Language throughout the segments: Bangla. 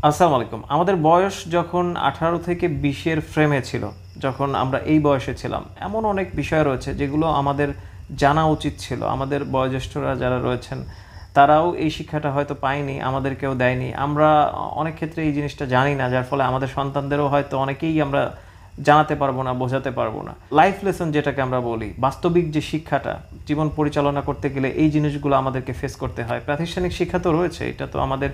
আসসালামু আলাইকুম। আমাদের বয়স যখন 18 থেকে 20 এর ফ্রেমে ছিল, যখন আমরা এই বয়সে ছিলাম, এমন অনেক বিষয় রয়েছে যেগুলো আমাদের জানা উচিত ছিল। আমাদের বয়োজ্যেষ্ঠরা যারা রয়েছেন, তারাও এই শিক্ষাটা হয়তো পায়নি, আমাদেরকেও দেয়নি। আমরা অনেক ক্ষেত্রে এই জিনিসটা জানি না, যার ফলে আমাদের সন্তানদেরও হয়তো অনেকেই আমরা জানাতে পারবো না, বোঝাতে পারবো না। লাইফ লেসন যেটাকে আমরা বলি, বাস্তবিক যে শিক্ষাটা, জীবন পরিচালনা করতে গেলে এই জিনিসগুলো আমাদেরকে ফেস করতে হয়। প্রাতিষ্ঠানিক শিক্ষা তো রয়েছে, এটা তো আমাদের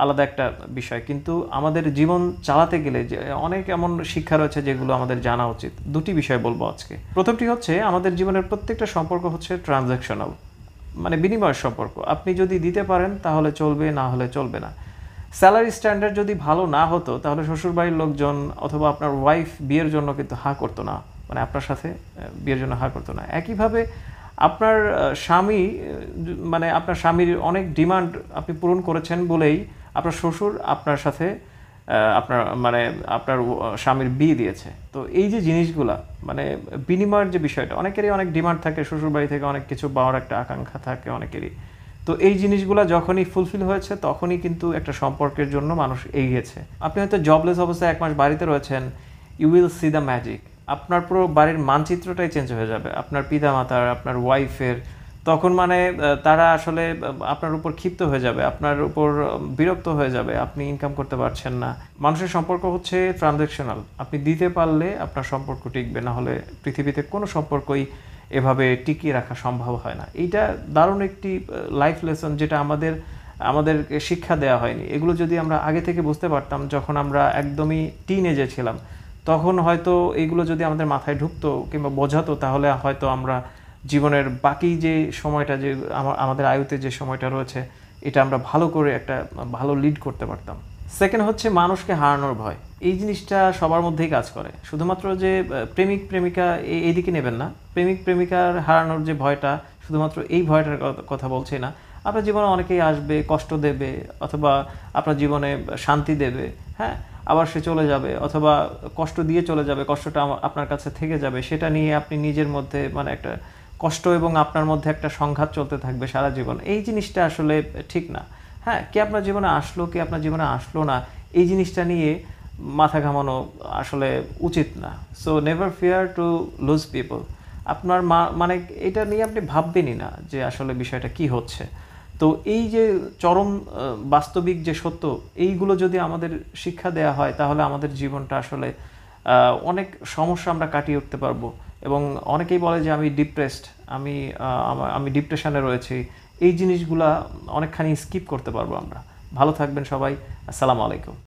আলাদা একটা বিষয়, কিন্তু আমাদের জীবন চালাতে গেলে যে অনেক এমন শিক্ষা রয়েছে যেগুলো আমাদের জানা উচিত। দুটি বিষয় বলবো আজকে। প্রথমটি হচ্ছে, আমাদের জীবনের প্রত্যেকটা সম্পর্ক হচ্ছে ট্রানজ্যাকশনাল, মানে বিনিময়ের সম্পর্ক। আপনি যদি দিতে পারেন তাহলে চলবে, না হলে চলবে না। স্যালারি স্ট্যান্ডার্ড যদি ভালো না হতো, তাহলে শ্বশুরবাড়ির লোকজন অথবা আপনার ওয়াইফ বিয়ের জন্য কিন্তু হা করতো না, মানে আপনার সাথে বিয়ের জন্য হা করতো না। একইভাবে আপনার স্বামী, মানে আপনার স্বামীর অনেক ডিমান্ড আপনি পূরণ করেছেন বলেই আপনার শ্বশুর আপনার সাথে আপনার মানে আপনার স্বামীর বিয়ে দিয়েছে। তো এই যে জিনিসগুলা, মানে বিনিময়ের যে বিষয়টা, অনেকেরই অনেক ডিমান্ড থাকে, শ্বশুরবাড়ি থেকে অনেক কিছু পাওয়ার একটা আকাঙ্ক্ষা থাকে অনেকেরই। তো এই জিনিসগুলো যখনই ফুলফিল হয়েছে, তখনই কিন্তু একটা সম্পর্কের জন্য মানুষ এগিয়েছে। আপনি হয়তো জবলেস অবস্থায় 1 মাস বাড়িতে রয়েছেন, you will see the magic. আপনার পুরো বাড়ির মানচিত্রটাই চেঞ্জ হয়ে যাবে, আপনার পিতামাতার, আপনার ওয়াইফের। তখন মানে তারা আসলে আপনার উপর ক্ষিপ্ত হয়ে যাবে, আপনার উপর বিরক্ত হয়ে যাবে, আপনি ইনকাম করতে পারছেন না। মানুষের সম্পর্ক হচ্ছে ট্রানজ্যাকশনাল। আপনি দিতে পারলে আপনার সম্পর্ক টিকবে, না হলে পৃথিবীতে কোনো সম্পর্কই এভাবে টিকিয়ে রাখা সম্ভব হয় না। এইটা দারুণ একটি লাইফ লেসন, যেটা আমাদেরকে শিক্ষা দেওয়া হয়নি। এগুলো যদি আমরা আগে থেকে বুঝতে পারতাম, যখন আমরা একদমই টিনেজে ছিলাম, তখন হয়তো এইগুলো যদি আমাদের মাথায় ঢুকতো কিংবা বোঝাতো, তাহলে হয়তো আমরা জীবনের বাকি যে সময়টা, যে আমাদের আয়ুতে যে সময়টা রয়েছে, এটা আমরা ভালো করে একটা ভালো লিড করতে পারতাম। সেকেন্ড হচ্ছে মানুষকে হারানোর ভয়। এই জিনিসটা সবার মধ্যেই কাজ করে। শুধুমাত্র যে প্রেমিক প্রেমিকা এইদিকে নেবেন না। প্রেমিক প্রেমিকার হারানোর যে ভয়টা, শুধুমাত্র এই ভয়টার কথা বলছি না। আপনার জীবনে অনেকেই আসবে, কষ্ট দেবে, অথবা আপনার জীবনে শান্তি দেবে, হ্যাঁ, আবার সে চলে যাবে, অথবা কষ্ট দিয়ে চলে যাবে, কষ্টটা আপনার কাছে থেকে যাবে। সেটা নিয়ে আপনি নিজের মধ্যে মানে একটা কষ্ট, এবং আপনার মধ্যে একটা সংঘাত চলতে থাকবে সারা জীবন। এই জিনিসটা আসলে ঠিক না। হ্যাঁ, কে আপনার জীবনে আসলো, কে আপনার জীবনে আসলো না, এই জিনিসটা নিয়ে মাথা ঘামানো আসলে উচিত না। So never fear to lose people. আপনার মানে এটা নিয়ে আপনি ভাববেনই না যে আসলে বিষয়টা কি হচ্ছে। তো এই যে চরম বাস্তবিক যে সত্য, এইগুলো যদি আমাদের শিক্ষা দেয়া হয়, তাহলে আমাদের জীবনটা আসলে অনেক সমস্যা আমরা কাটিয়ে উঠতে পারবো। এবং অনেকেই বলে যে আমি ডিপ্রেসড, আমি ডিপ্রেশনে রয়েছি। এই জিনিসগুলা অনেকখানি স্কিপ করতে পারবো আমরা। ভালো থাকবেন সবাই। আসসালামু আলাইকুম।